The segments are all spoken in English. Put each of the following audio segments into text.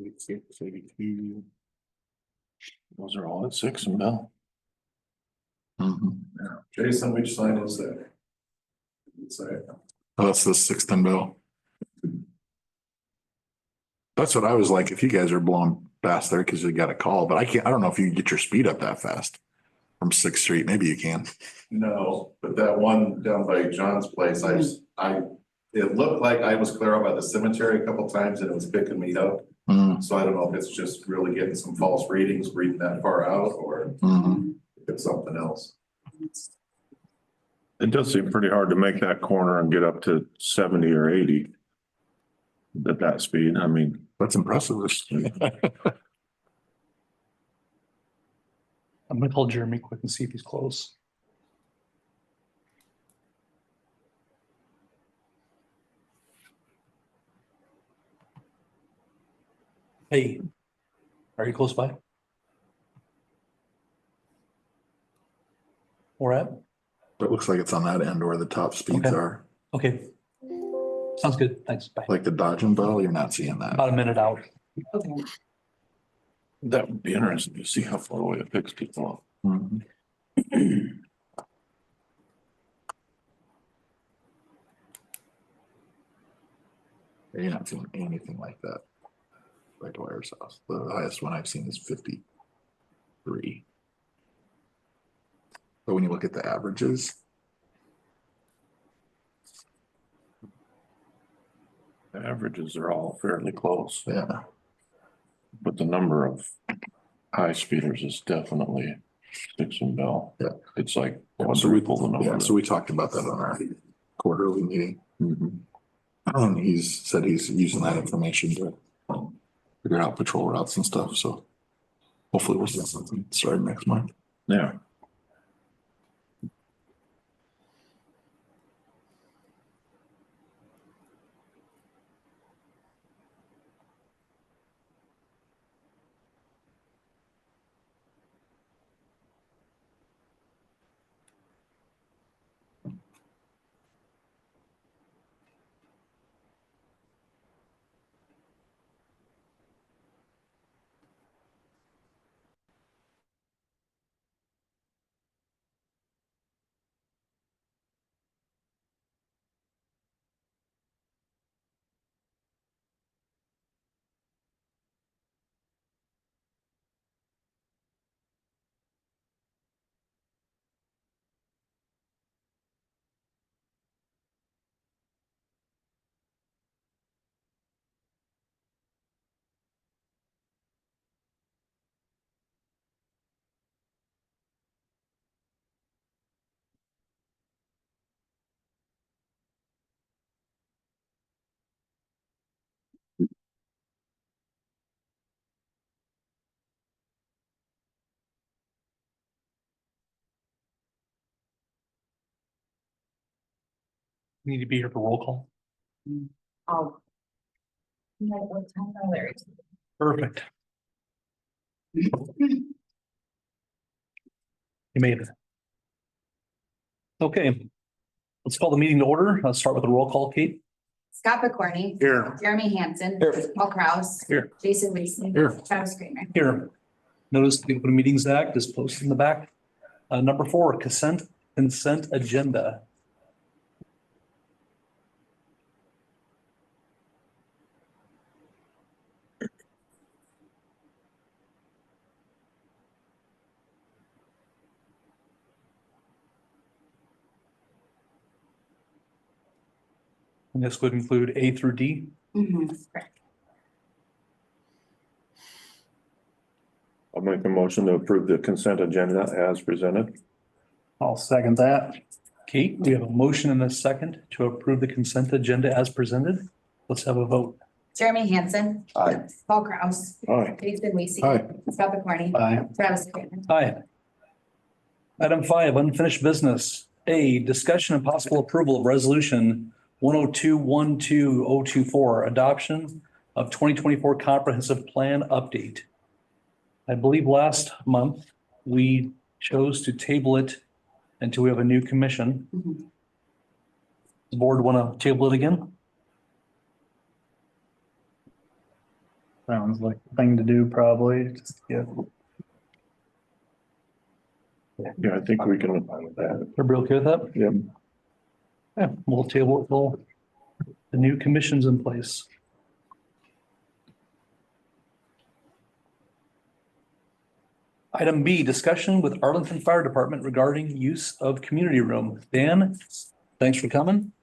86, 82. Those are all at 6 and Bell. Yeah. Jason, which sign is that? Oh, that's the 6th and Bell. That's what I was like, if you guys are blowing fast there, cause you got a call, but I don't know if you can get your speed up that fast. From 6th Street, maybe you can. No, but that one down by John's place, it looked like I was clear out by the cemetery a couple times and it was picking me up. So I don't know if it's just really getting some false readings, reading that far out, or if it's something else. It does seem pretty hard to make that corner and get up to 70 or 80. At that speed, I mean. That's impressive. I'm gonna call Jeremy quick and see if he's close. Hey, are you close by? Where at? It looks like it's on that end where the top speeds Okay. are. Okay. Sounds good. Thanks. Bye. Like the Dodge and Bell, you're not seeing that. About a minute out. Okay. That would be interesting to see how far away it picks people up. Mhm. You're not seeing anything like that. Right to Wire's house. The highest one I've seen is 53. But when you look at the averages, The averages are all fairly close, yeah, but the number of high speeders is definitely 6 and Bell. Yeah. It's like so we, quadruple the number. yeah, so we talked about that on our quarterly meeting. Mhm. And he's said he's using that information to figure out patrol routes and stuff, so hopefully we'll see something starting next month. Yeah. Need to be here for roll call. Oh. Yeah, what time are there? Perfect. You made it. Okay. Let's call the meeting to order. Let's start with the roll call, Kate. Scott McCorney. Here. Jeremy Hansen. Here. Paul Kraus. Here. Jason Weasley. Here. Travis Kramer. Here. Notice the Open Meetings Act is posted in the back. Number 4, consent agenda. And this would include A through D. Correct. I'll make a motion to approve the consent agenda as presented. I'll second that. Kate, we have a motion and a second to approve the consent agenda as presented. Let's have a vote. Jeremy Hansen. Aye. Paul Kraus. Aye. Jason Weasley. Aye. Scott McCorney. Aye. Travis Kramer. Aye. Item 5, unfinished business. A, discussion and possible approval of resolution 102-12024, adoption of 2024 comprehensive plan update. I believe last month we chose to table it until we have a new commission. The board want to table it again? Sounds like the thing to do probably, just get. Yeah, I think we can. Everybody okay with that? Yep. Yeah, we'll table it till the new commission's in place. Item B, discussion with Arlington Fire Department regarding use of community room. Dan, thanks for coming.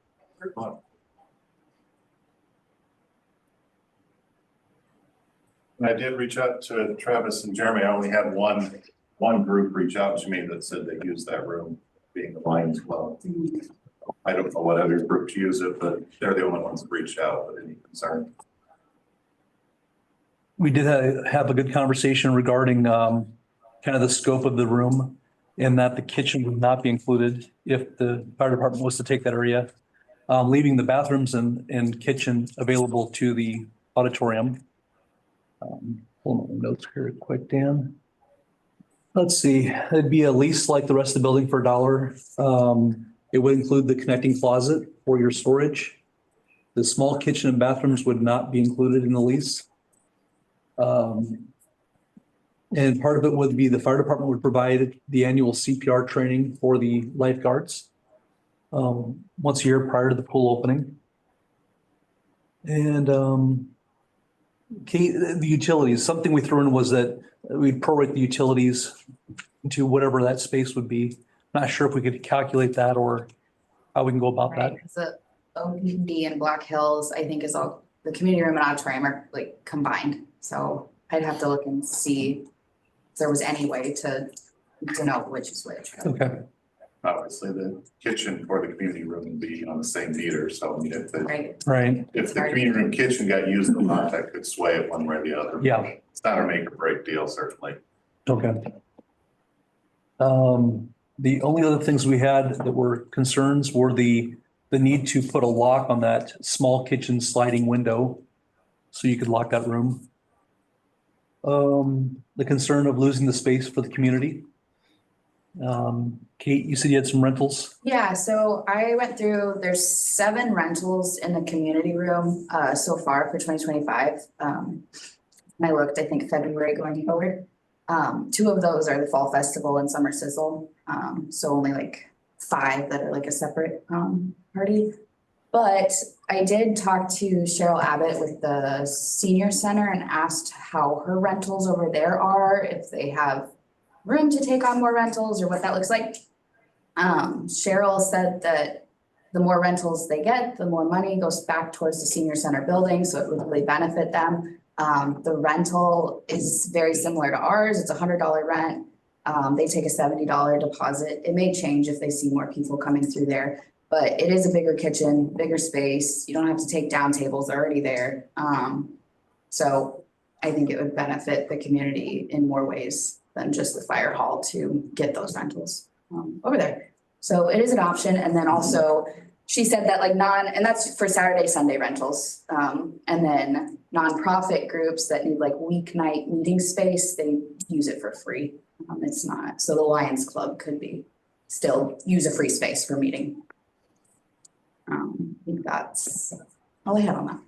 I did reach out to Travis and Jeremy. I only had one group reach out to me that said they use that room, being the Lions Club. I don't know what other groups use it, but they're the only ones that reached out with any concern. We did have a good conversation regarding kind of the scope of the room and that the kitchen would not be included if the fire department was to take that area, leaving the bathrooms and kitchen available to the auditorium. Hold on my notes here quick, Dan. Let's see, it'd be a lease like the rest of the building for $1. It would include the connecting closet for your storage. The small kitchen and bathrooms would not be included in the lease. And part of it would be the fire department would provide the annual CPR training for the lifeguards once a year prior to the pool opening. And Kate, the utilities, something we threw in was that we'd prorate the utilities to whatever that space would be. Not sure if we could calculate that or how we can go about that. Right, so OPD and Black Hills, I think is all, the community room and auditorium are like combined. So I'd have to look and see if there was any way to know which is which. Okay, Obviously, the kitchen for the community room would be on the same meter, so I mean, Right, right. if the community room kitchen got used a lot, that could sway it one way or the other. Yeah. It's not a make or break deal, certainly. Okay. The only other things we had that were concerns were the need to put a lock on that small kitchen sliding window so you could lock that room. The concern of losing the space for the community. Kate, you said you had some rentals. yeah, so I went through, there's 7 rentals in the community room so far for 2025. And I looked, I think February going forward. 2 of those are the Fall Festival and Summer Sizzle. So only like 5 that are like a separate party. But I did talk to Cheryl Abbott with the senior center and asked how her rentals over there are, if they have room to take on more rentals or what that looks like. Cheryl said that the more rentals they get, the more money goes back towards the senior center building, so it would really benefit them. The rental is very similar to ours. It's $100 rent. They take a $70 deposit. It may change if they see more people coming through there, but it is a bigger kitchen, bigger space. You don't have to take down tables, they're already there. So I think it would benefit the community in more ways than just the fire hall to get those rentals over there. So it is an option. And then also she said that like and that's for Saturday, Sunday rentals. And then nonprofit groups that need like weeknight meeting space, they use it for free. It's not, so the Lions Club could still use a free space for meeting. I think that's all I have on that.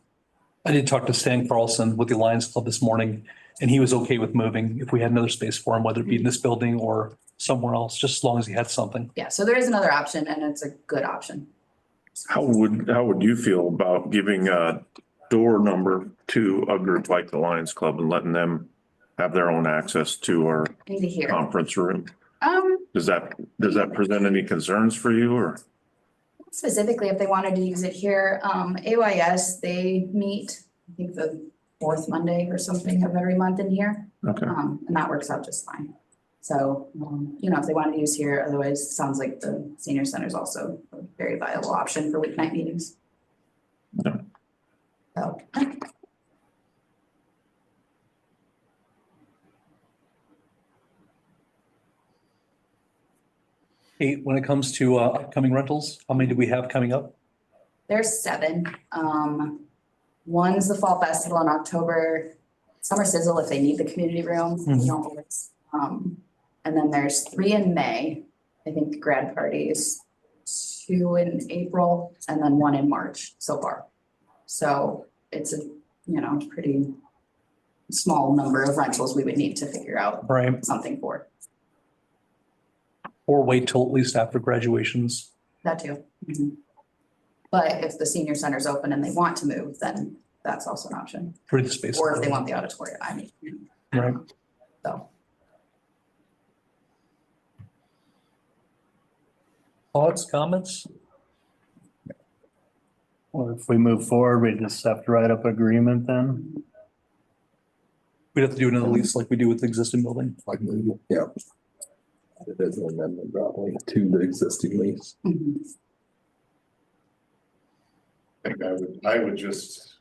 I did talk to Stan Carlson with the Lions Club this morning, and he was okay with moving if we had another space for him, whether it be in this building or somewhere else, just as long as he had something. Yeah, so there is another option and it's a good option. How would you feel about giving a door number to a group like the Lions Club and letting them have their own access to our I need to hear. conference room? Does that present any concerns for you or? Specifically, if they wanted to use it here, AYS, they meet, I think the 4th Monday or something of every month in here. Okay. And that works out just fine. So, if they wanted to use here, otherwise it sounds like the senior center is also a very viable option for weeknight meetings. Yeah. So. Kate, when it comes to upcoming rentals, how many do we have coming up? There's 7. One's the Fall Festival in October, Summer Sizzle if they need the community room. Mhm. You don't always. And then there's 3 in May. I think grad party is 2 in April and then 1 in March so far. So it's a, pretty small number of rentals we would need to figure out Right. something for. Or wait till at least after graduations. That too. Mhm. But if the senior center's open and they want to move, then that's also an option. For the space. Or if they want the auditorium, I mean. Right. So. Thoughts, comments? Well, if we move forward, we just have to write up agreement then. We'd have to do another lease like we do with the existing building. Like, Yeah. It is an amendment probably to the existing lease. Mhm. I think I would just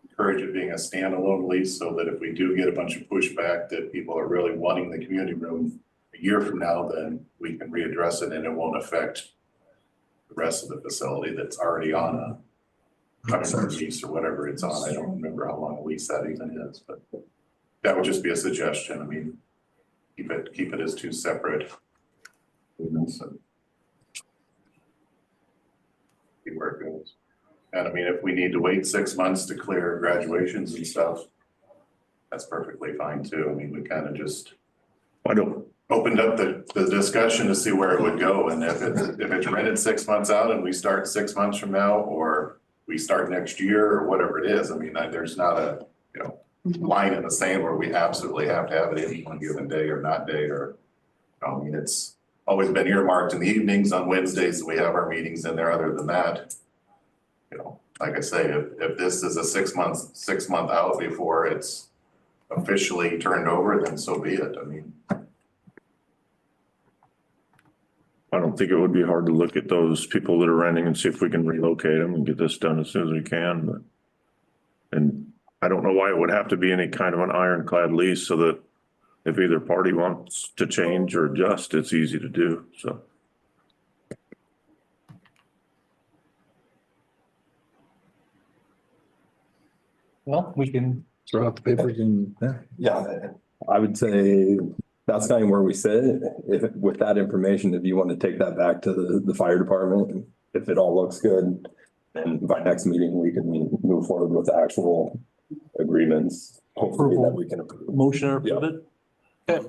encourage it being a standalone lease so that if we do get a bunch of pushback that people are really wanting the community room a year from now, then we can readdress it and it won't affect the rest of the facility that's already on a covenant lease or whatever it's on. I don't remember how long a lease that even is, but that would just be a suggestion. I mean, keep it as two separate agreements and see where it goes. And I mean, if we need to wait 6 months to clear graduations and stuff, that's perfectly fine too. I mean, we kind of just I don't, opened up the discussion to see where it would go. And if it's rented 6 months out and we start 6 months from now, or we start next year or whatever it is, I mean, there's not a, line in the sand where we absolutely have to have it any one given day or not day, or, I mean, it's always been earmarked in the evenings on Wednesdays. We have our meetings in there. Other than that, like I say, if this is a 6 month out before it's officially turned over, then so be it. I mean, I don't think it would be hard to look at those people that are renting and see if we can relocate them and get this done as soon as we can, but. And I don't know why it would have to be any kind of an ironclad lease so that if either party wants to change or adjust, it's easy to do, so. Well, we can, throw out the papers and, Yeah, I would say that's kind of where we sit. If, with that information, if you want to take that back to the fire department, and if it all looks good, then by next meeting, we can move forward with actual agreements. Hopefully that we can approve. motion or approve it? Okay.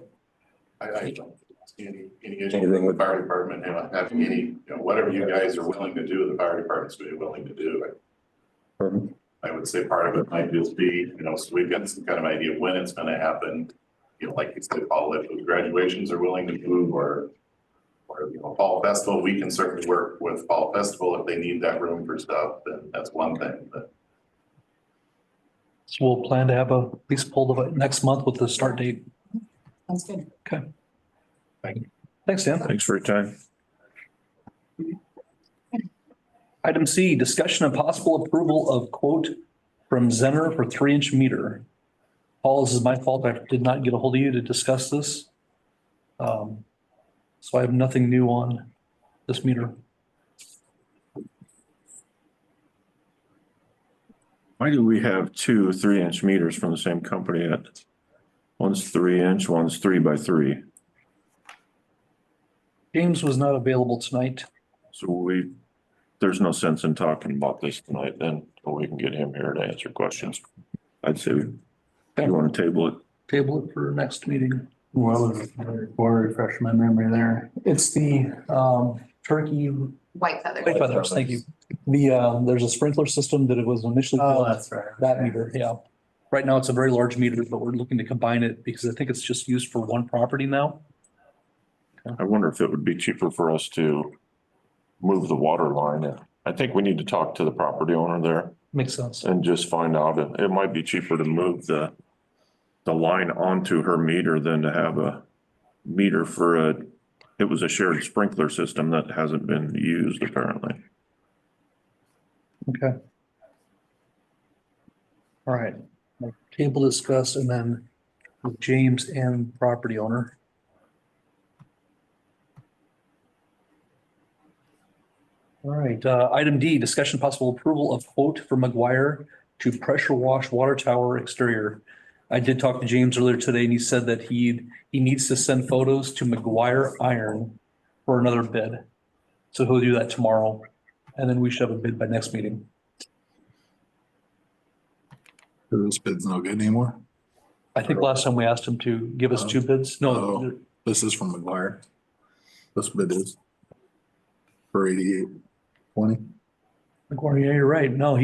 I don't see any issue Anything with with- the fire department, having any, whatever you guys are willing to do, the fire department's going to be willing to do. Perfect. I would say part of it might just be, so we've got some kind of idea when it's gonna happen. Like you said, Paul, if the graduations are willing to move or Fall Festival, we can certainly work with Fall Festival if they need that room for stuff, then that's one thing, but. So we'll plan to have a lease pulled of it next month with the start date. Sounds good. Okay. Thanks, Dan. Thanks for your time. Item C, discussion of possible approval of quote from Zenner for 3-inch meter. Paul, this is my fault. I did not get a hold of you to discuss this. So I have nothing new on this meter. Why do we have 2 3-inch meters from the same company at, one's 3-inch, one's 3x3? James was not available tonight. So there's no sense in talking about this tonight then, so we can get him here to answer questions. I'd say, you want to table it? Table it for next meeting. Well, or refresh my memory there. It's the turkey White feather. white feathers, thank you. There's a sprinkler system that it was initially Oh, built, that's right. that meter, yeah. Right now, it's a very large meter, but we're looking to combine it because I think it's just used for one property now. I wonder if it would be cheaper for us to move the water line. I think we need to talk to the property owner there Makes sense. and just find out. It might be cheaper to move the line onto her meter than to have a meter it was a shared sprinkler system that hasn't been used apparently. Okay. All right, table discuss and then with James and property owner. All right, item D, discussion possible approval of quote for McGuire to pressure wash water tower exterior. I did talk to James earlier today and he said that he needs to send photos to McGuire Iron for another bid. So he'll do that tomorrow and then we should have a bid by next meeting. this bid's no good anymore. I think last time we asked him to give us two bids. No, Oh. This is from McGuire. This bid is for 8820. McGuire, yeah, you're right. No,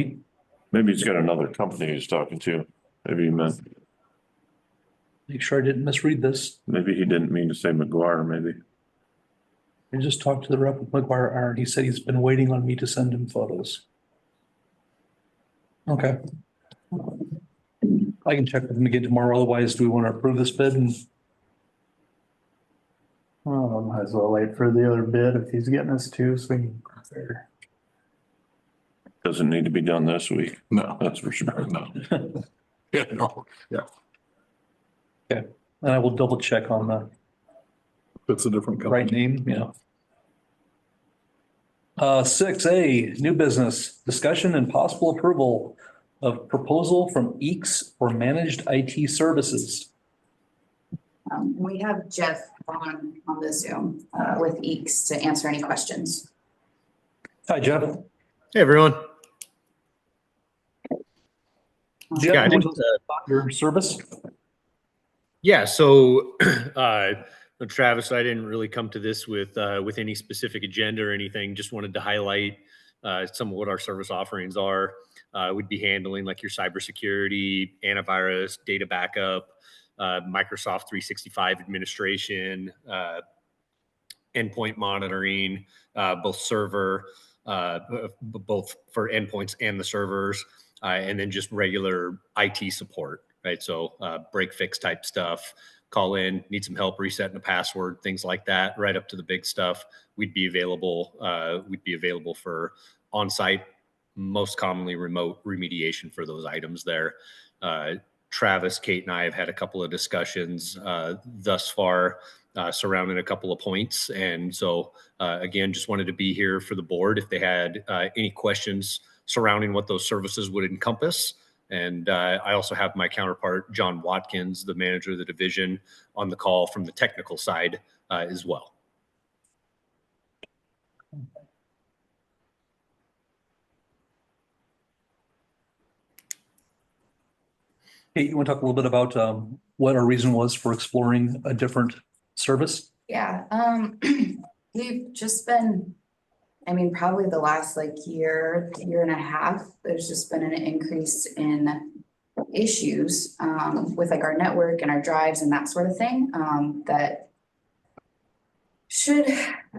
Maybe he's got another company he's talking to. Maybe he meant, make sure I didn't misread this. maybe he didn't mean to say McGuire, maybe. I just talked to the rep of McGuire Iron. He said he's been waiting on me to send him photos. Okay. I can check with him again tomorrow. Otherwise, do we want to approve this bid? And Oh, might as well wait for the other bid if he's getting us two, so we can compare. Doesn't need to be done this week, No, that's for sure. no. Yeah, no, yeah. and I will double check on the It's a different right company. name, yeah. 6A, new business, discussion and possible approval of proposal from EECS for managed IT services. We have Jeff on the Zoom, with EECS to answer any questions. Hi, Jeff. Hey, everyone. Jeff, Yeah, I you didn't, want to talk about your service? yeah, so Travis, I didn't really come to this with any specific agenda or anything. Just wanted to highlight some of what our service offerings are. We'd be handling like your cybersecurity, antivirus, data backup, Microsoft 365 administration, endpoint monitoring, both for endpoints and the servers, and then just regular IT support, right? So break fix type stuff, call in, need some help resetting a password, things like that, right up to the big stuff. We'd be available for on-site, most commonly remote remediation for those items there. Travis, Kate, and I have had a couple of discussions thus far surrounding a couple of points. And so, again, just wanted to be here for the board if they had any questions surrounding what those services would encompass. And I also have my counterpart, John Watkins, the manager of the division, on the call from the technical side as well. Kate, you want to talk a little bit about what our reason was for exploring a different service? Yeah, we've just been, I mean, probably the last like year and a half, there's just been an increase in issues with like our network and our drives and that sort of thing that should,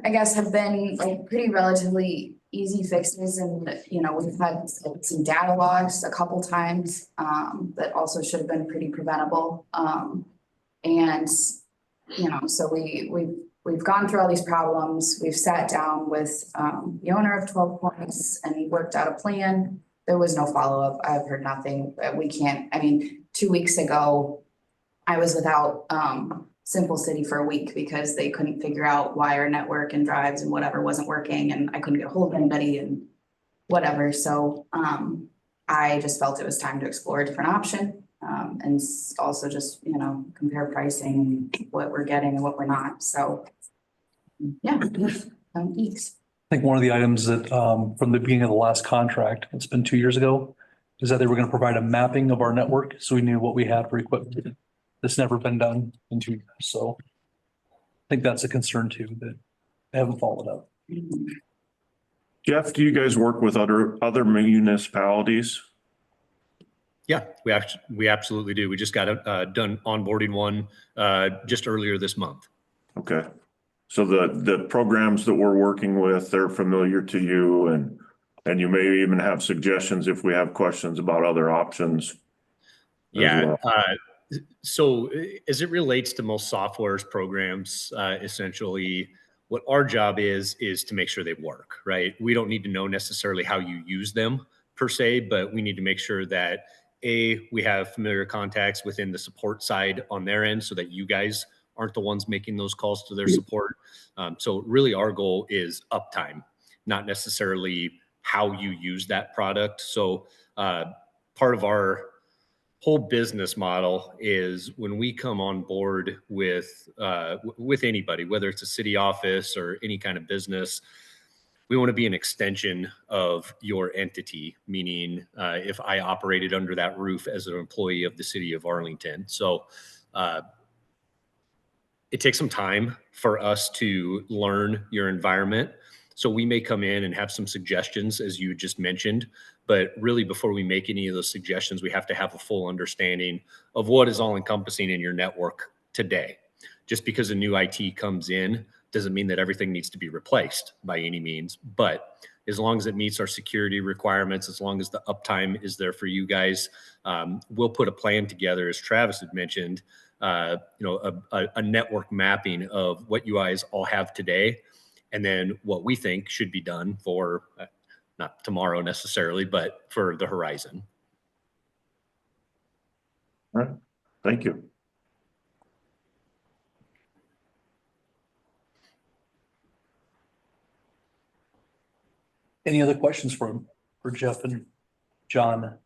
I guess, have been like pretty relatively easy fixes. And, you know, we've had some data loss a couple times that also should have been pretty preventable. And, you know, so we've gone through all these problems. We've sat down with the owner of 12 Points and he worked out a plan. There was no follow-up. I've heard nothing. We can't, I mean, 2 weeks ago, I was without Simple City for a week because they couldn't figure out why our network and drives and whatever wasn't working, and I couldn't get a hold of anybody and whatever. So I just felt it was time to explore a different option and also just, you know, compare pricing, what we're getting and what we're not. So yeah, EECS. I think one of the items that from the beginning of the last contract, it's been 2 years ago, is that they were going to provide a mapping of our network so we knew what we had for equipment. That's never been done in 2 years. So I think that's a concern too, that they haven't followed up. Jeff, do you guys work with other municipalities? Yeah, we absolutely do. We just got done onboarding one just earlier this month. Okay. So the programs that we're working with, they're familiar to you, and you may even have suggestions if we have questions about other options. Yeah. Well. So as it relates to most softwares programs, essentially what our job is to make sure they work, right? We don't need to know necessarily how you use them per se, but we need to make sure that we have familiar contacts within the support side on their end so that you guys aren't the ones making those calls to their support. So really our goal is uptime, not necessarily how you use that product. So part of our whole business model is when we come on board with anybody, whether it's a city office or any kind of business, we want to be an extension of your entity, meaning if I operated under that roof as an employee of the city of Arlington. So it takes some time for us to learn your environment. So we may come in and have some suggestions, as you just mentioned, but really before we make any of those suggestions, we have to have a full understanding of what is all encompassing in your network today. Just because a new IT comes in doesn't mean that everything needs to be replaced by any means, but as long as it meets our security requirements, as long as the uptime is there for you guys, we'll put a plan together, as Travis had mentioned, a network mapping of what you guys all have today, and then what we think should be done for not tomorrow necessarily, but for the horizon. All right, thank you. Any other questions for Jeff and John?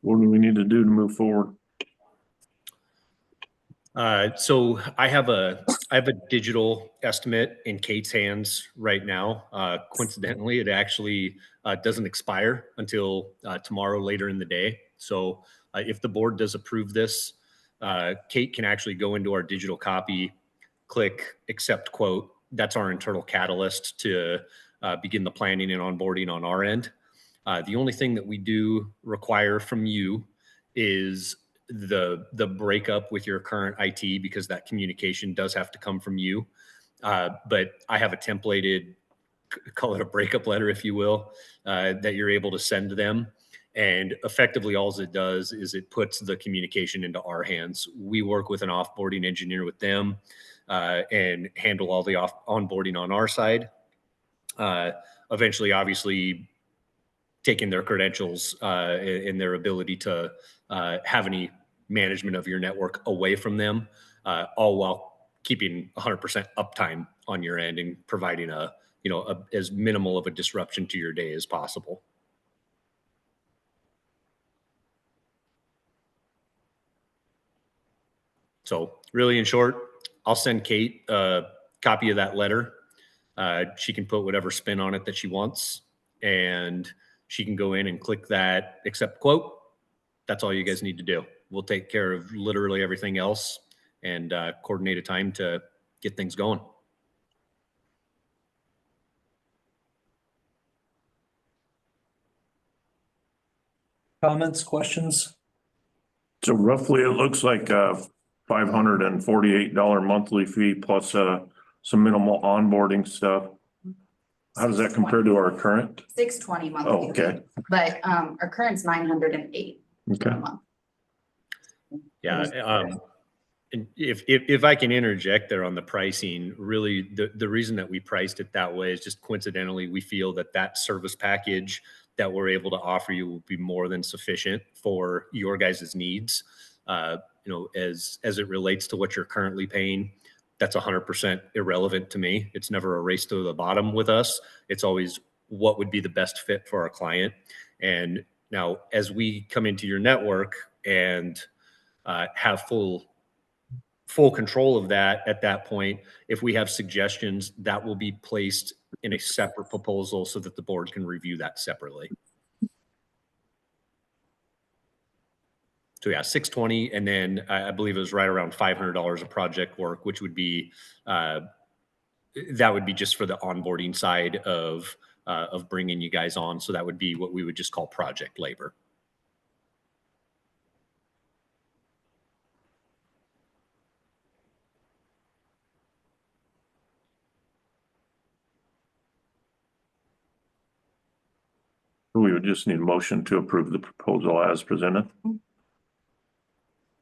What do we need to do to move forward? So I have a digital estimate in Kate's hands right now. Coincidentally, it actually doesn't expire until tomorrow later in the day. So if the board does approve this, Kate can actually go into our digital copy, click accept quote. That's our internal catalyst to begin the planning and onboarding on our end. The only thing that we do require from you is the breakup with your current IT, because that communication does have to come from you. But I have a templated, call it a breakup letter, if you will, that you're able to send to them. And effectively, all it does is it puts the communication into our hands. We work with an offboarding engineer with them and handle all the onboarding on our side. Eventually, obviously, taking their credentials and their ability to have any management of your network away from them, all while keeping 100% uptime on your end and providing as minimal of a disruption to your day as possible. So really, in short, I'll send Kate a copy of that letter. She can put whatever spin on it that she wants, and she can go in and click that accept quote. That's all you guys need to do. We'll take care of literally everything else and coordinate a time to get things going. Comments, questions? So roughly, it looks like $548 monthly fee plus some minimal onboarding stuff. How does that compare to our current? $620 monthly. Oh, okay. But our current's $908 Okay. a month. Yeah. And if I can interject there on the pricing, really the reason that we priced it that way is just coincidentally, we feel that service package that we're able to offer you will be more than sufficient for your guys' needs. As it relates to what you're currently paying, that's 100% irrelevant to me. It's never a race to the bottom with us. It's always what would be the best fit for our client. And now as we come into your network and have full control of that at that point, if we have suggestions, that will be placed in a separate proposal so that the board can review that separately. So yeah, $620, and then I believe it was right around $500 of project work, which would be that would be just for the onboarding side of bringing you guys on. So that would be what we would just call project labor. We would just need a motion to approve the proposal as presented.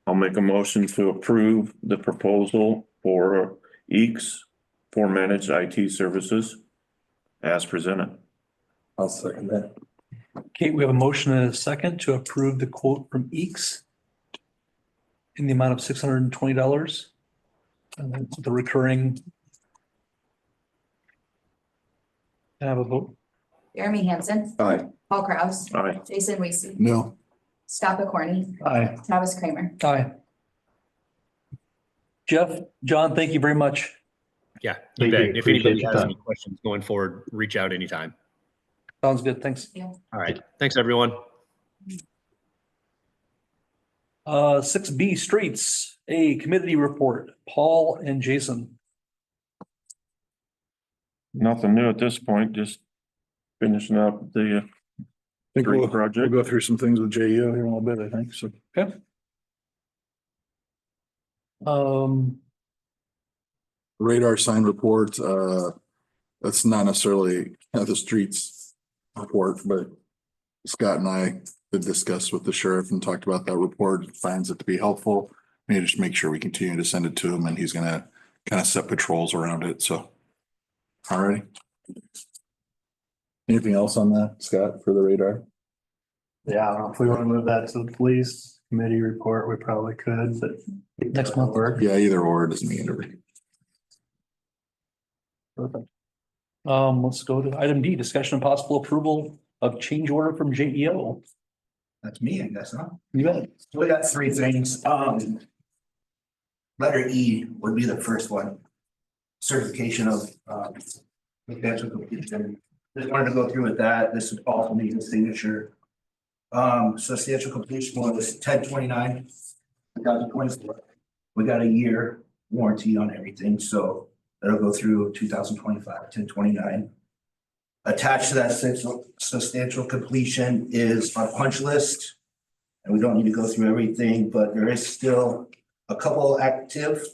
I'll make a motion to approve the proposal for EECS for managed IT services as presented. I'll second that. Kate, we have a motion and a second to approve the quote from EECS in the amount of $620. And then the recurring. Can I have a vote? Jeremy Hansen, Aye. Paul Kraus, Aye. Jason Weesey, No, Scott McCorney, Aye. Travis Kramer. Aye. Jeff, John, thank you very much. Yeah, you Thank bet. you. And if Appreciate anybody your has time. any questions going forward, reach out anytime. Sounds good. Thanks. All right. Thanks, everyone. 6B Streets, a committee report, Paul and Jason. Nothing new at this point, just finishing up the Think Great we'll project. go through some things with JEO here in a little bit, I think, so. Radar sign report, that's not necessarily the streets report, but Scott and I did discuss with the sheriff and talked about that report, finds it to be helpful. We need to just make sure we continue to send it to him and he's gonna kind of set patrols around it, so. All right. Anything else on that, Scott, for the radar? Yeah, I don't know if we want to move that to the police committee report, we probably could, but. Next month. Work. Yeah, either or, it doesn't mean everything. Perfect. Let's go to item D, discussion and possible approval of change order from JEO. That's me, I guess, huh? You bet. So we got three things. Letter E would be the first one. Certification of, substantial completion. Just wanted to go through with that. This would also need a signature. Substantial completion was 10/29/2024. We got a year warranty on everything, so that'll go through 2025, 10/29. Attached to that substantial completion is our punch list. And we don't need to go through everything, but there is still a couple active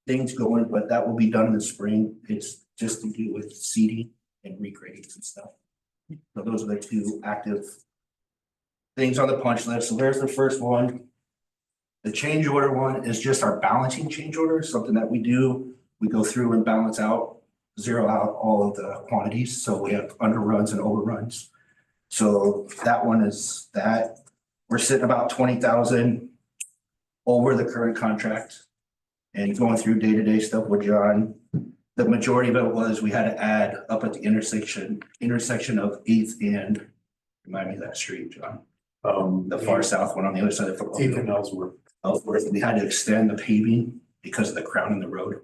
things going, but that will be done in the spring. It's just to do with seeding and regrading and stuff. So those are the two active things on the punch list. So there's the first one. The change order one is just our balancing change order, something that we do. We go through and balance out, zero out all of the quantities. So we have underruns and overruns. So that one is that. We're sitting about 20,000 over the current contract. And going through day-to-day stuff with John. The majority of it was we had to add up at the intersection of 8th and, remind me of that street, John. The far south one on the other side of the. 8th and Ellsworth. Ellsworth, we had to extend the paving because of the crown in the road.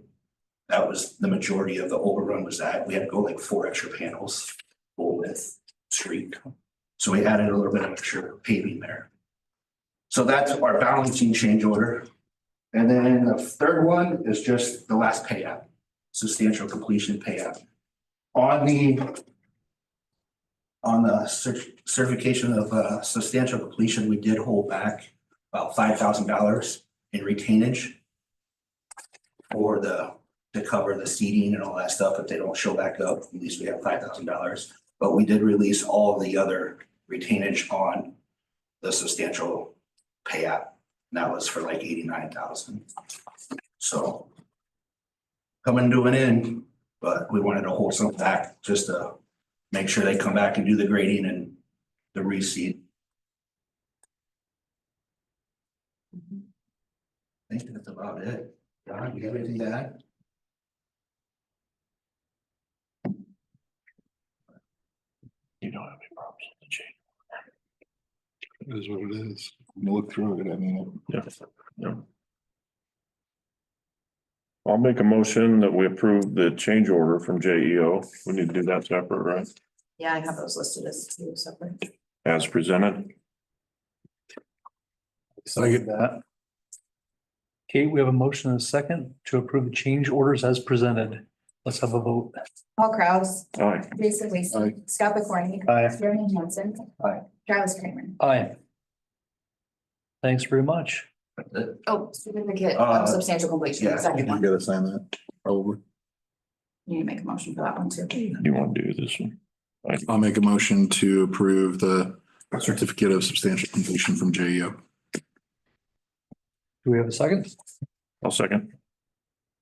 That was the majority of the overrun was that. We had to go like 4 extra panels full width street. So we added a little bit of extra paving there. So that's our balancing change order. And then the third one is just the last payout, substantial completion payout. On the certification of substantial completion, we did hold back about $5,000 in retainage for to cover the seeding and all that stuff. If they don't show back up, at least we have $5,000. But we did release all of the other retainage on the substantial payout. And that was for like 89,000. So coming to an end, but we wanted to hold some back just to make sure they come back and do the grading and the reseed. I think that's about it. Don, you got anything to add? You don't have any problems with the change. It is what it is. We'll look through it, I mean. Yeah. I'll make a motion that we approve the change order from JEO. We need to do that separate, right? Yeah, I have those listed as two separate. As presented. Second. That. Okay, we have a motion and a second to approve the change orders as presented. Let's have a vote. Paul Kraus, Aye. Jason Aye. Lacy, Scott McCorney, Aye. Jeremy Hansen. Aye. Travis Kramer. Aye. Thanks very much. Oh, certificate Uh, of substantial completion, yeah, the second You one. gotta sign that, probably. You need to make a motion for that one too. You want to do this one? I'll make a motion to approve the certificate of substantial completion from JEO. Do we have a second? I'll second.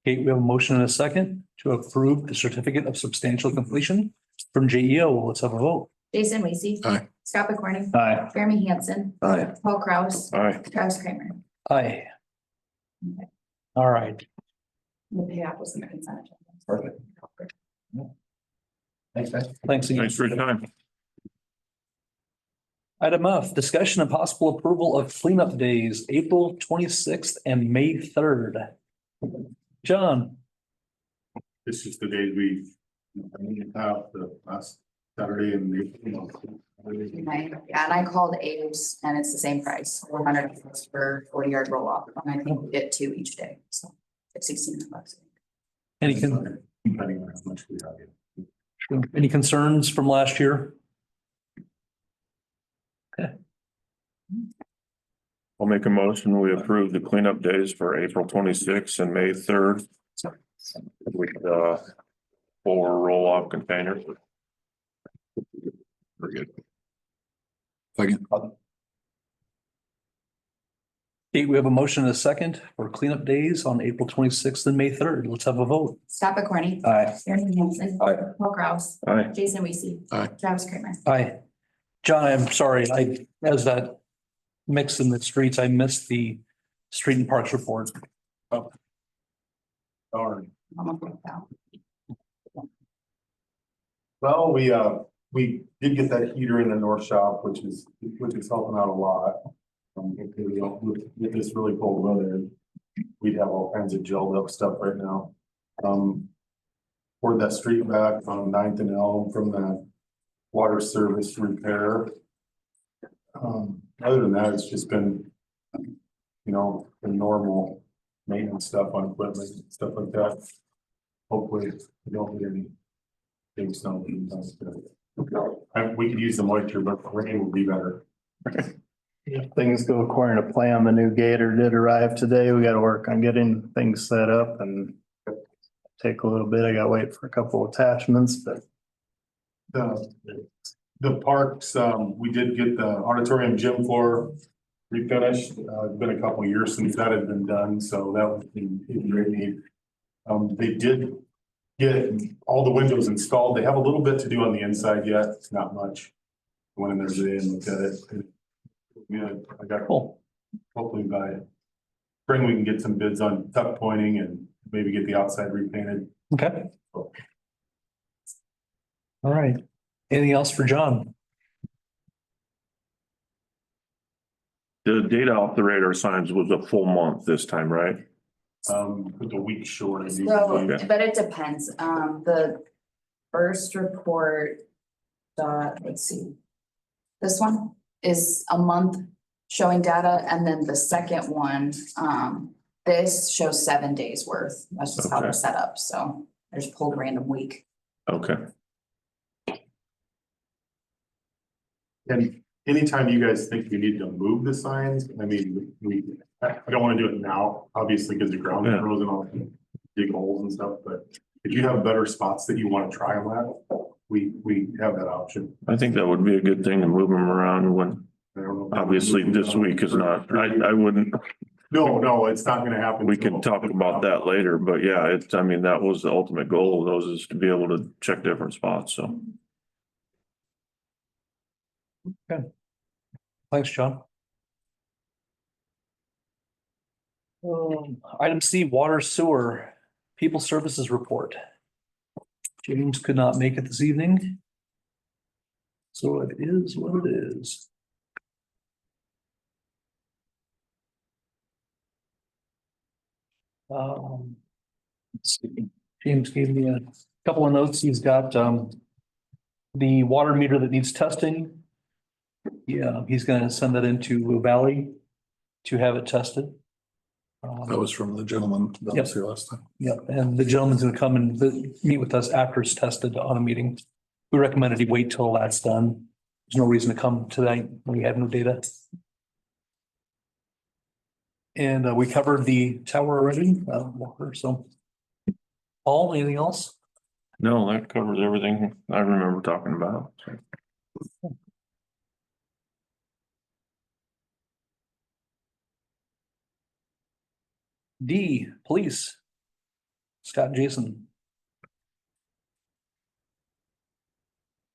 Okay, we have a motion and a second to approve the certificate of substantial completion from JEO. Let's have a vote. Jason Lacy. Aye. Scott McCorney. Aye. Jeremy Hansen. Aye. Paul Kraus. Aye. Travis Kramer. Aye. All right. The payout was in the consent agenda. Perfect. Thanks, guys. Thanks again. Thanks for your time. Item F, discussion and possible approval of cleanup days, April 26th and May 3rd. John, It's just the days we have the last Saturday and Yeah, and I called Abe's and it's the same price, $400 for 40-yard roll off. And I think we get 2 each day, so it's $1,600. any depending on how much we have. any concerns from last year? I'll make a motion. We approve the cleanup days for April 26th and May 3rd. With, 4 roll-off containers. Very good. Second. Okay, we have a motion and a second for cleanup days on April 26th and May 3rd. Let's have a vote. Scott McCorney. Aye. Aaron Hanson. Aye. Paul Kraus. Aye. Jason Weasey. Aye. Travis Kramer. Aye. John, I'm sorry, as that mix in the streets, I missed the street and parks report. Darn. I'm gonna put that. Well, we did get that heater in the north shop, which is helping out a lot. With this really cold weather, we'd have all kinds of gelled up stuff right now. Poured that street back on 9th and Elm from the water service repair. Other than that, it's just been, the normal maintenance stuff on equipment, stuff like that. Hopefully, we don't get any big snow. We could use the moisture, but rain will be better. If things go according to plan, the new gator did arrive today. We gotta work on getting things set up and take a little bit. I gotta wait for a couple attachments, but The parks, we did get the auditorium gym floor refinished. It's been a couple of years since that had been done, so that was in great need. They did get all the windows installed. They have a little bit to do on the inside yet. It's not much. Went in there today and looked at it. Yeah, I got, Cool. hopefully by spring, we can get some bids on tuck pointing and maybe get the outside repainted. Okay. All right. Anything else for John? The data off the radar signs was a full month this time, right? With a week short. So, but it depends. The first report, let's see. This one is a month showing data, and then the second one, this shows 7 days worth. That's just how they're Okay. set up, so I just pulled a random week. Okay. And anytime you guys think we need to move the signs, I mean, I don't want to do it now, obviously, because the ground is Yeah. frozen all dig holes and stuff, but if you have better spots that you want to try them at, we have that option. I think that would be a good thing to move them around when, I don't know. obviously this week is not, I wouldn't, No, it's not gonna happen. we can talk about that later, but yeah, it's, I mean, that was the ultimate goal of those is to be able to check different spots, so. Thanks, John. Item C, water sewer, people services report. James could not make it this evening. So it is what it is. Let's see. James gave me a couple of notes. He's got the water meter that needs testing. Yeah, he's gonna send that into Valley to have it tested. That was from the gentleman that was here last time. Yep, and the gentleman's gonna come and meet with us after it's tested on a meeting. We recommended he wait till that's done. There's no reason to come tonight when we have no data. And we covered the tower already, water, so. Paul, anything else? No, that covers everything I remember talking about. D, police. Scott and Jason.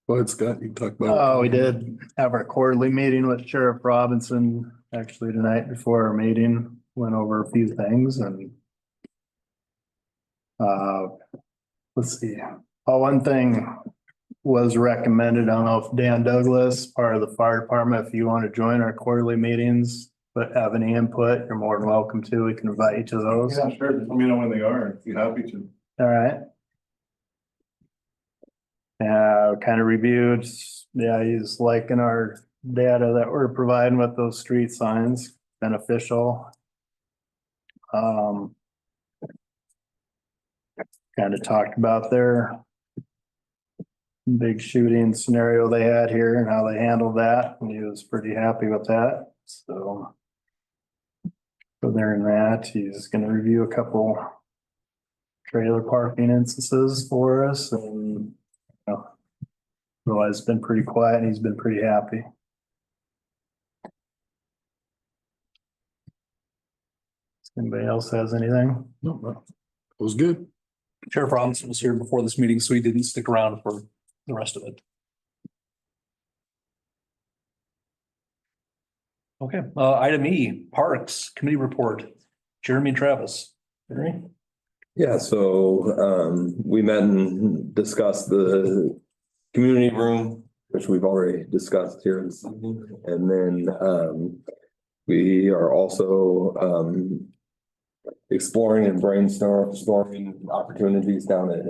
Go ahead, Scott, you can talk about. oh, we did have our quarterly meeting with Sheriff Robinson actually tonight before our meeting, went over a few things and let's see. One thing was recommended. I don't know if Dan Douglas, part of the fire department, if you want to join our quarterly meetings, but have any input, you're more than welcome to. We can invite you to those. Yeah, sure. Just let me know when they are. If you're happy to. All right. Kind of reviewed, yeah, he's liking our data that we're providing with those street signs, beneficial. Kind of talked about their big shooting scenario they had here and how they handled that, and he was pretty happy with that, so. So there in that, he's gonna review a couple trailer parking instances for us and, otherwise it's been pretty quiet and he's been pretty happy. Anybody else has anything? No, it was good. Sheriff Robinson was here before this meeting, so he didn't stick around for the rest of it. Okay, item E, Parks Committee Report, Jeremy and Travis. Jeremy? Yeah, so we met and discussed the community room, which we've already discussed here this evening. And then we are also exploring and brainstorming opportunities down at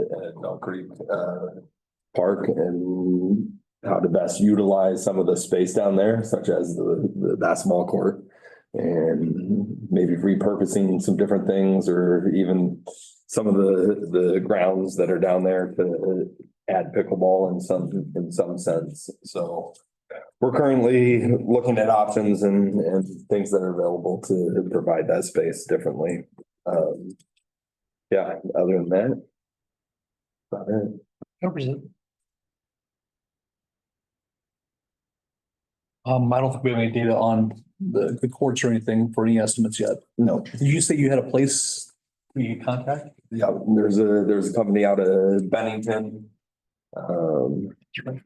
Elk Creek Park and how to best utilize some of the space down there, such as the basketball court, and maybe repurposing some different things, or even some of the grounds that are down there to add pickleball in some sense. So we're currently looking at options and things that are available to provide that space differently. Yeah, other than that. About it. Covers it. I don't think we have any data on the courts or anything for any estimates yet. No, Did you say you had a place we could contact? yeah, there's a company out of Bennington.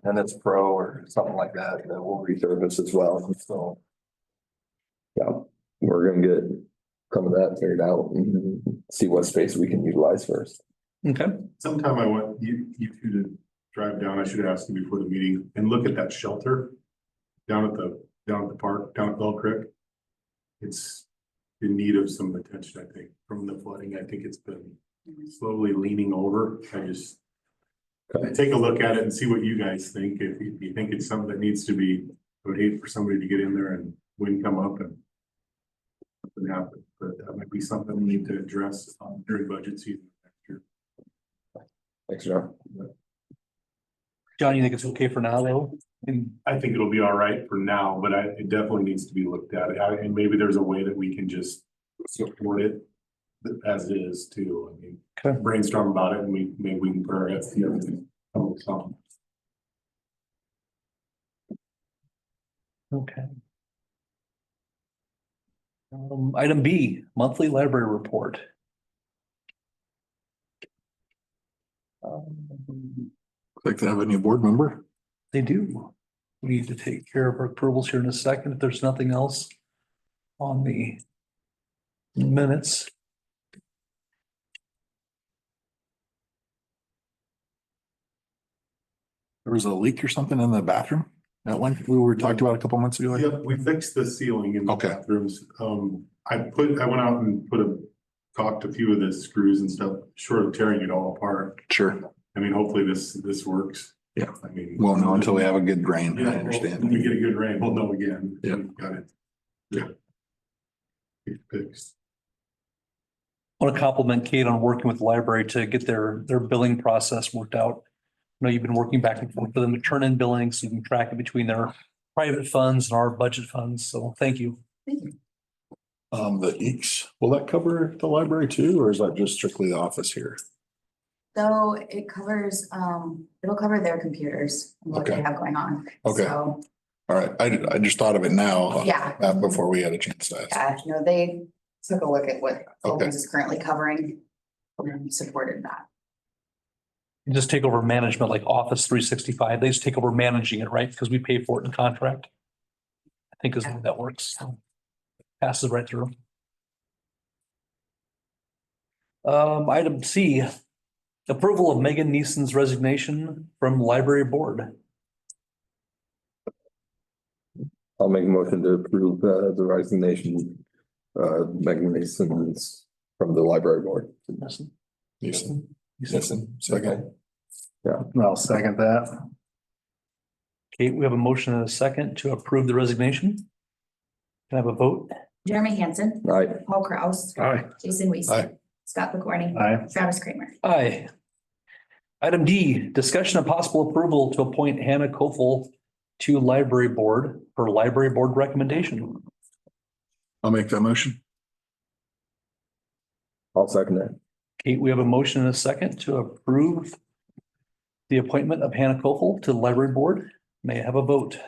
Tennis Pro or something like that will resurface as well, so. Yeah, we're gonna get some of that figured out and see what space we can utilize first. Okay. Sometime I want you two to drive down. I should have asked you before the meeting and look at that shelter down at the park, down at Bell Creek. It's in need of some attention, I think, from the flooding. I think it's been slowly leaning over. Take a look at it and see what you guys think. If you think it's something that needs to be, I would hate for somebody to get in there and wind come up and nothing happen, but that might be something we need to address during budget season next year. Thanks, John. John, you think it's okay for now though? And I think it'll be all right for now, but it definitely needs to be looked at. And maybe there's a way that we can just support it as is too. I mean, Okay. brainstorm about it and maybe we can pair it. Something. Okay. Item B, monthly library report. Like to have a new board member? They do. We need to take care of our approvals here in a second. If there's nothing else on the minutes. There was a leak or something in the bathroom? That one we were talked about a couple months ago. Yep, we fixed the ceiling in the Okay. bathrooms. I went out and caulked a few of the screws and stuff, short of tearing it all apart. Sure. I mean, hopefully this works. Yeah. I mean. Won't know until we have a good rain. Yeah, I understand. When we get a good rain, we'll know again. Yeah. Got it. Yeah. It's fixed. I want to compliment Kate on working with the library to get their billing process worked out. I know you've been working back and forth for them to turn in billing so you can track it between their private funds and our budget funds. So thank you. The eeks, will that cover the library too, or is that just strictly the office here? So it covers, it'll cover their computers, and what they Okay. have going on. Okay. So, All right, I just thought of it now. Yeah. Before we had a chance to ask. yeah, no, they took a look at what Okay. Focus is currently covering and supported that. You just take over management like Office 365. They just take over managing it, right? Because we pay for it in contract. I think is the way that works. Passes right through. Item C, Approval of Megan Neeson's resignation from library board. I'll make a motion to approve the resignation, Megan Mason's from the library board. Houston, second. I'll second that. Okay, we have a motion and a second to approve the resignation. Can I have a vote? Jeremy Hansen, Aye. Paul Kraus, Aye. Jason Aye. Weasel, Scott McCorney, Aye. Travis Kramer. Aye. Item D, discussion of possible approval to appoint Hannah Kofel to library board per library board recommendation. I'll make that motion. I'll second that. Kate, we have a motion and a second to approve the appointment of Hannah Kofel to the library board. May I have a vote?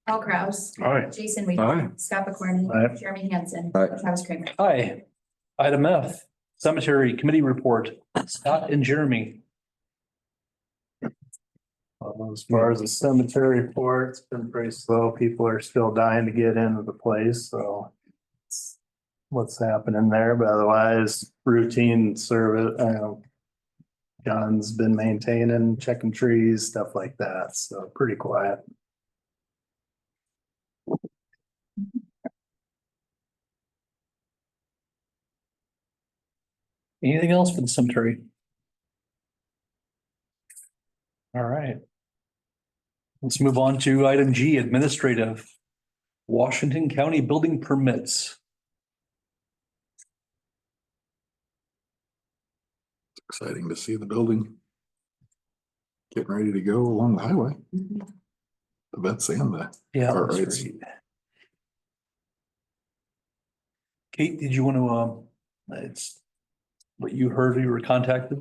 Paul Kraus, Aye. Jason Aye. Weasel, Scott McCorney, Aye. Jeremy Hansen, Aye. Travis Kramer. Aye. Item F, cemetery committee report, Scott and Jeremy. As far as the cemetery report, it's been pretty slow. People are still dying to get into the place, so. it's What's happening there, but otherwise routine service, John's been maintaining, checking trees, stuff like that, so pretty quiet. Anything else for the cemetery? All right. Let's move on to item G, administrative. Washington County building permits. Exciting to see the building. Getting ready to go along the highway, the vets and the, Yeah. All that's right. great. Kate, did you want to, it's what you heard, you were contacted?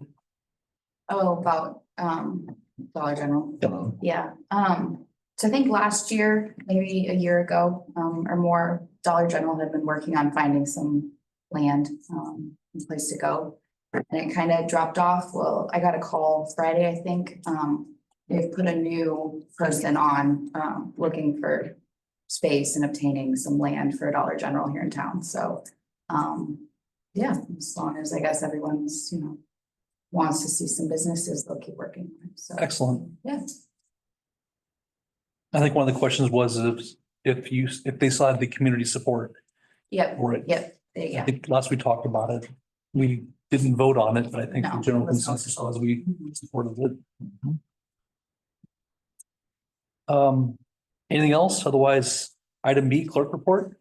Oh, about, Dollar General. Yep. Yeah, so I think last year, maybe a year ago, or more, Dollar General had been working on finding some land, a place to go. And it kind of dropped off. Well, I got a call Friday, I think. They've put a new person on, looking for space and obtaining some land for Dollar General here in town, so. Yeah, as long as I guess everyone's, wants to see some businesses, they'll keep working, so, Excellent. yeah. I think one of the questions was if they still had the community support Yep, for it. yep, I yeah. think last we talked about it, we didn't vote on it, but I think the No, general it was consensus helpful. was we Mhm. supported it. Anything else? Otherwise, item B, clerk report.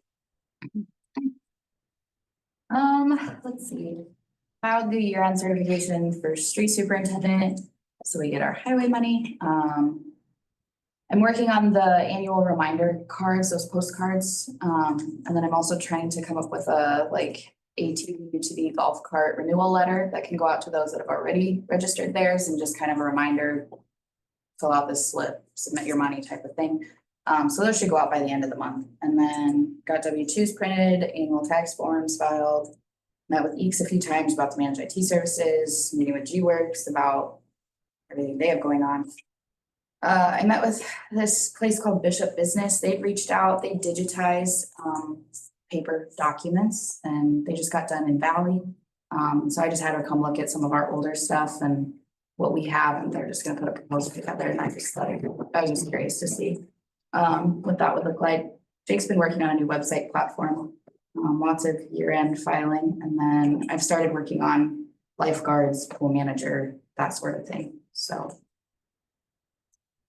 Let's see. Filed the year-end certification for street superintendent, so we get our highway money. I'm working on the annual reminder cards, those postcards. And then I'm also trying to come up with a ATV UTV golf cart renewal letter that can go out to those that have already registered theirs and just kind of a reminder. Fill out this slip, submit your money type of thing. So those should go out by the end of the month. And then got W-2s printed, annual tax forms filed. Met with EECS a few times about the managed IT services, meeting with G-Works about everything they have going on. I met with this place called Bishop Business. They've reached out, they digitize paper documents and they just got done in Valley. So I just had her come look at some of our older stuff and what we have, and they're just gonna put a proposal together, and I was just curious to see what that would look like. Jake's been working on a new website platform, lots of year-end filing, and then I've started working on lifeguards, pool manager, that sort of thing, so.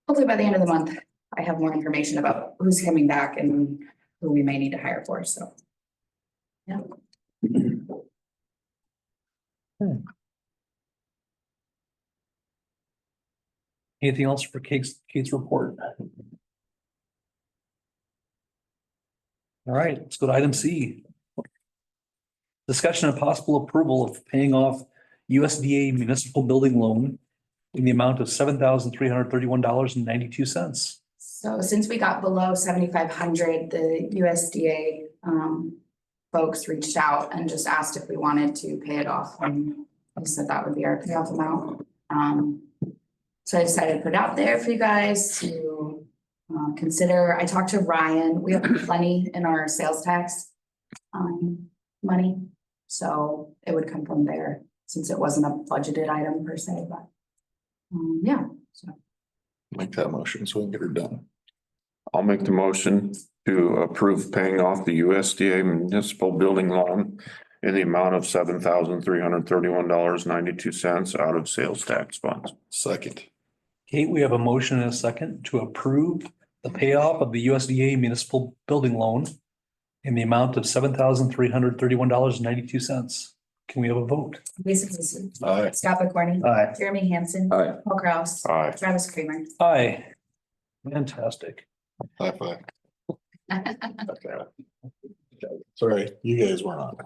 Hopefully by the end of the month, I have more information about who's coming back and who we may need to hire for, so. Yeah. Anything else for Kate's report? All right, let's go to item C. Discussion of possible approval of paying off USDA municipal building loan in the amount of $7,331.92. So since we got below 7,500, the USDA folks reached out and just asked if we wanted to pay it off. And we said that would be our payoff amount. So I decided to put it out there for you guys to consider. I talked to Ryan. We have plenty in our sales tax money, so it would come from there. since it wasn't a budgeted item per se, but. Yeah, so Make that motion so we can get her done. I'll make the motion to approve paying off the USDA municipal building loan in the amount of $7,331.92 out of sales tax funds. Second. Kate, we have a motion and a second to approve the payoff of the USDA municipal building loan in the amount of $7,331.92. Can we have a vote? Lisa Knutson, Aye. Scott McCorney, Aye. Jeremy Hansen, Aye. Paul Kraus, Aye. Travis Kramer. Aye. Fantastic. High five. Sorry, you guys weren't on.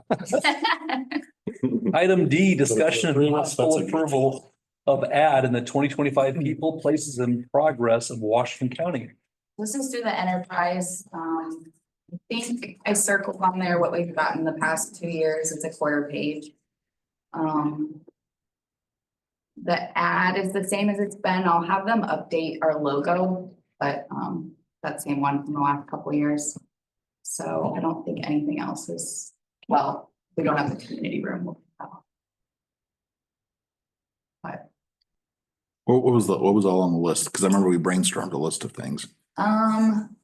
Item D, discussion and possible That's a- approval of ad in the 2025 people, places and progress of Washington County. This is through the enterprise. I think I circled on there what we've got in the past 2 years. It's a quarter page. The ad is the same as it's been. I'll have them update our logo, but that same one from the last couple of years. So I don't think anything else is, well, we don't have the community room. But What was all on the list? Cause I remember we brainstormed a list of things.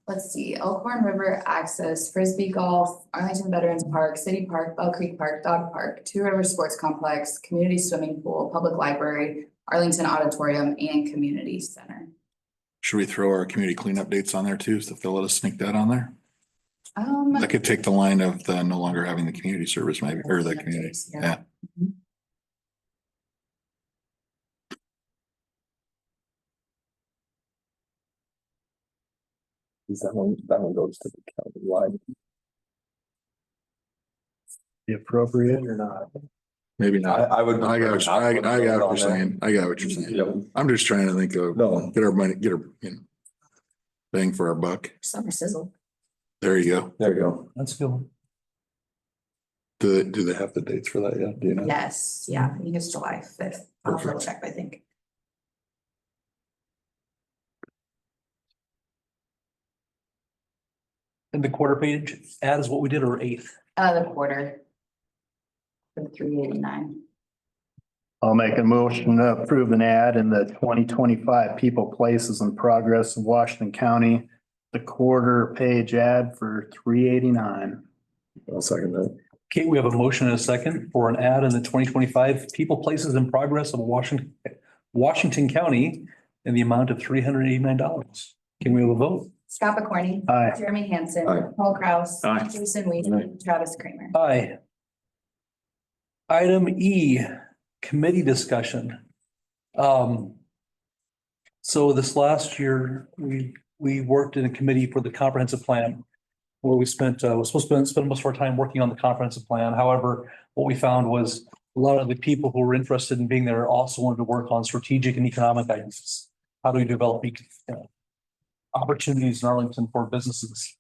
let's see, Elkhorn River Access, Frisbee Golf, Arlington Veterans Park, City Park, Bell Creek Park, Dog Park, Two River Sports Complex, Community Swimming Pool, Public Library, Arlington Auditorium, and Community Center. Should we throw our community cleanup dates on there too? So if they'll let us sneak that on there? That could take the line of the no longer having the community service maybe, or the community, yeah. Is that one goes to the county line? Be appropriate or not? Maybe not. I would. I got what you're saying. I got what you're saying. Yep. I'm just trying to think of, No. get our money, get our, bang for our buck. Summer sizzle. There you go. There you go. That's good. Do they have the dates for that yet? Do you know? Yes, yeah, I think it's July 5th. I'll double check, I think. And the quarter page ad is what we did, or eighth? The quarter. For 389. I'll make a motion to approve an ad in the 2025 People, Places and Progress of Washington County. The quarter page ad for 389. I'll second that. Kate, we have a motion and a second for an ad in the 2025 People, Places and Progress of Washington County in the amount of $389. Can we have a vote? Scott McCorney. Aye. Jeremy Hansen. Aye. Paul Kraus. Aye. Jason Weed. Travis Kramer. Aye. Item E, committee discussion. So this last year, we worked in a committee for the comprehensive plan where we spent, was supposed to spend most of our time working on the comprehensive plan. However, what we found was a lot of the people who were interested in being there also wanted to work on strategic and economic items. How do we develop opportunities in Arlington for businesses?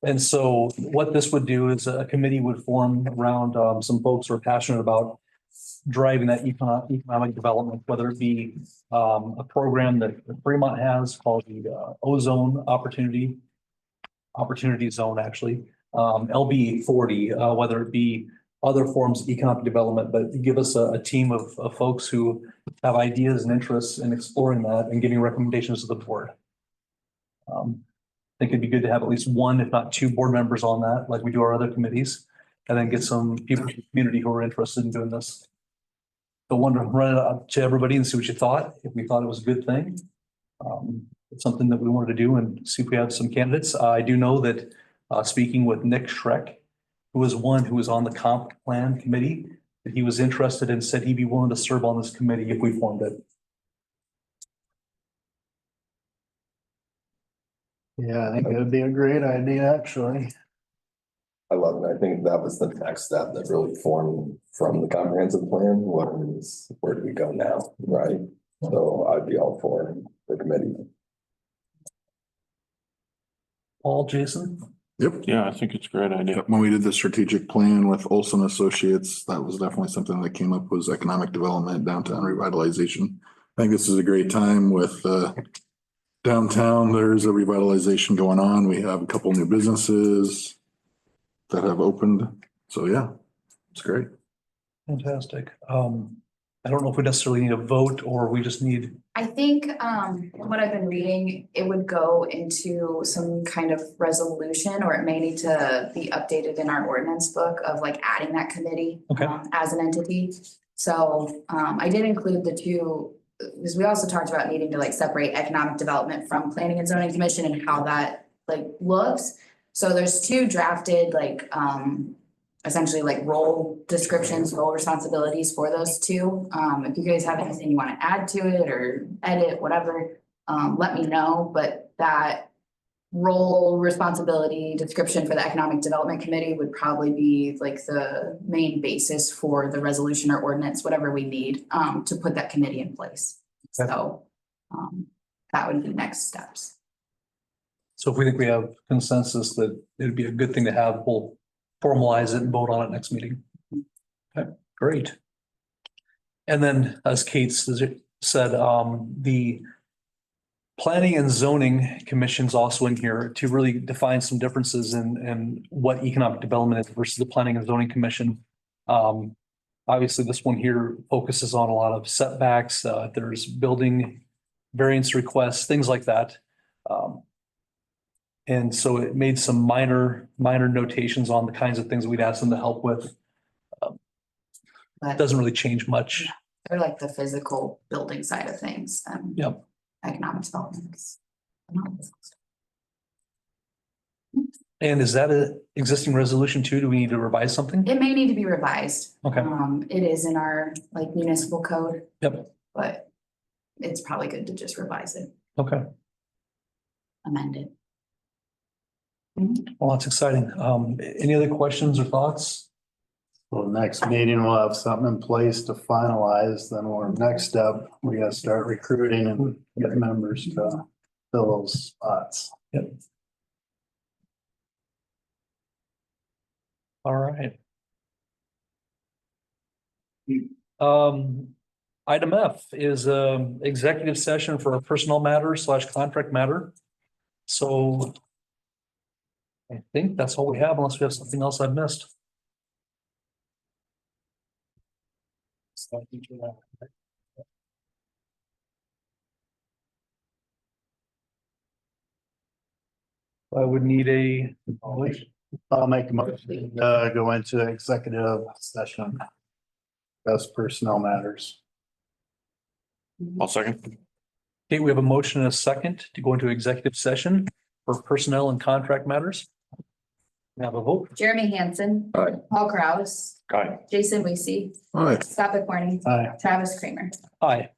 And so what this would do is a committee would form around some folks who are passionate about driving that economic development, whether it be a program that Fremont has called the Ozone Opportunity Zone, actually, LB 40, whether it be other forms of economic development, but give us a team of folks who have ideas and interests in exploring that and giving recommendations to the board. I think it'd be good to have at least one, if not two board members on that, like we do our other committees, and then get some people in the community who are interested in doing this. I wanted to run it up to everybody and see what you thought, if we thought it was a good thing. It's something that we wanted to do and see if we have some candidates. I do know that speaking with Nick Schreck, who was one who was on the comp plan committee, that he was interested and said he'd be willing to serve on this committee if we formed it. Yeah, I think it would be a great idea, actually. I love it. I think that was the next step that really formed from the comprehensive plan. Where do we go now, right? So I'd be all for the committee. Paul, Jason? Yep. Yeah, I think it's a great idea. When we did the strategic plan with Olson Associates, that was definitely something that came up, was economic development, downtown revitalization. I think this is a great time with downtown. There's a revitalization going on. We have a couple new businesses that have opened. So yeah, it's great. Fantastic. I don't know if we necessarily need a vote or we just need, I think, from what I've been reading, it would go into some kind of resolution, or it may need to be updated in our ordinance book of like adding that committee. Okay. As an entity. So, I did include the two, because we also talked about needing to like separate economic development from planning and zoning commission and how that like looks. So there's two drafted like, essentially like role descriptions, role responsibilities for those two. If you guys have anything you want to add to it or edit, whatever, let me know, but that role responsibility description for the Economic Development Committee would probably be like the main basis for the resolution or ordinance, whatever we need, to put that committee in place. Okay. So, that would be next steps. so if we think we have consensus that it'd be a good thing to have, we'll formalize it and vote on it next meeting. Okay, great. And then as Kate said, the Planning and Zoning Commission's also in here to really define some differences in what economic development is versus the Planning and Zoning Commission. Obviously, this one here focuses on a lot of setbacks. There's building variance requests, things like that. And so it made some minor notations on the kinds of things we'd ask them to help with. But Doesn't really change much. they're like the physical building side of things and Yep. economic development. And is that a existing resolution too? Do we need to revise something? It may need to be revised. Okay. It is in our like municipal code, Yep. but it's probably good to just revise it, Okay. amend it. Well, that's exciting. Any other questions or thoughts? Well, next meeting, we'll have something in place to finalize, then our next step, we gotta start recruiting and get members to fill those spots. Yep. All right. Item F is executive session for a personnel matter / contract matter. So I think that's all we have unless we have something else I've missed. I would need a, I'll make a motion, go into executive session. Best personnel matters. I'll second. okay, we have a motion and a second to go into executive session for personnel and contract matters. We have a vote. Jeremy Hansen. Aye. Paul Kraus. Aye. Jason Weesey. All right. Scott McCorney. Aye. Travis Kramer. Aye.